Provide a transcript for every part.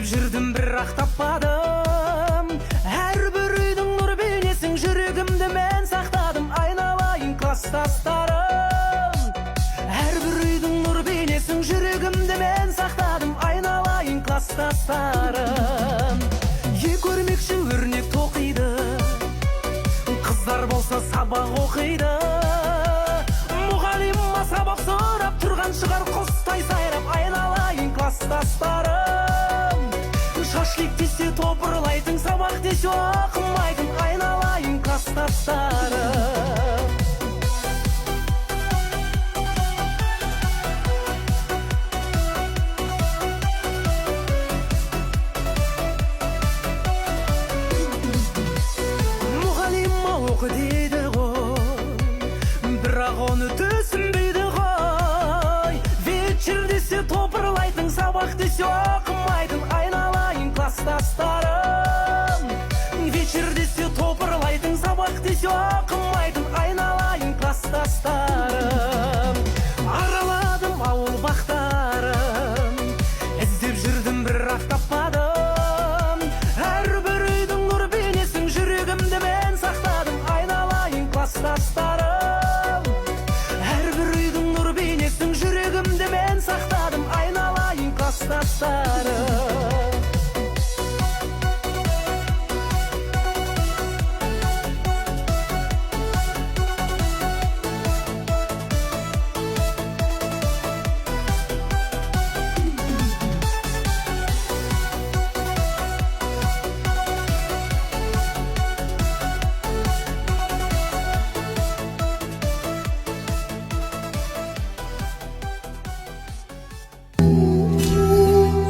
жүрдім бірақ таппадым. Әрбір үйдің нұр бейнесін жүрегімді мен сақтадым. Айналайын класстастарым. Әрбір үйдің нұр бейнесін жүрегімді мен сақтадым. Айналайын класстастарым. Көрмекші өрнек тоқиды, қыздар болса сабақ оқиды. Мұғалима сабақ сұрап тұрған шығар құстай сайрап. Айналайын класстастарым. Шашлик десе топырлайтын, сабақ десе оқымайтын. Айналайын класстастарым. Оқы дейді ғой, бірақ оны түсінбейді ғой. Вечер десе топырлайтын, сабақ десе оқымайтын. Айналайын класстастарым. Вечер десе топырлайтын, сабақ десе оқымайтын. Айналайын класстастарым. Араладым ауыл бақтарын, іздеп жүрдім бірақ таппадым. Әрбір үйдің нұр бейнесін жүрегімді мен сақтадым. Класстастарым. Әрбір үйдің нұр бейнесін жүрегімді мен сақтадым. Айналайын класстастарым.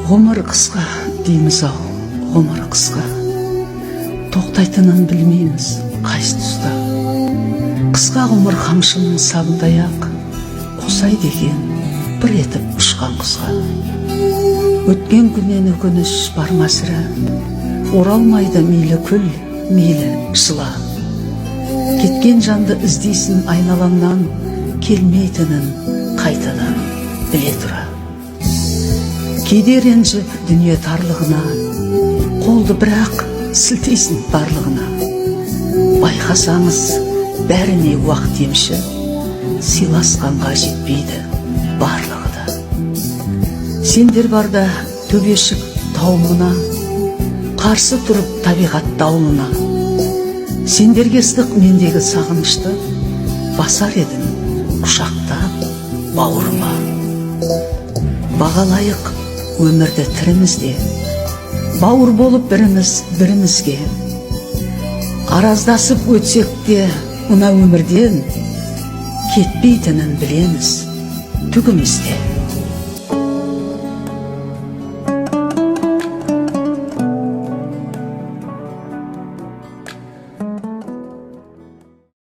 Ғұмыр қысқа дейміз ау, ғұмыр қысқа. Тоқтайтынын білмейміз қайсы тұста. Қысқа ғұмыр қамшының сабындай ақ, қосай деген бір етіп ұшқан қызға. Өткен күннен өкініш бар ма сірә, оралмайды мейлі күл, мейлі жыла. Кеткен жанды іздейсің айналаңнан, келмейтінін қайтадан біле тұра. Кейде ренжіп дүние тарлығына, қолды бірақ сілтейсің барлығына. Байқасаңыз бәріне уақыт емші, сыйласқанға жетпейді барлығы да. Сендер барда төбешік тауымына, қарсы тұрып табиғат дауылына. Сендерге ыстық мендегі сағынышты, басар едім құшақтап бауырыма. Бағалайық өмірді тірімізде, бауыр болып біріміз бірімізге. Араздасып өтсек те мына өмірден, кетпейтінін білеміз түгімізде.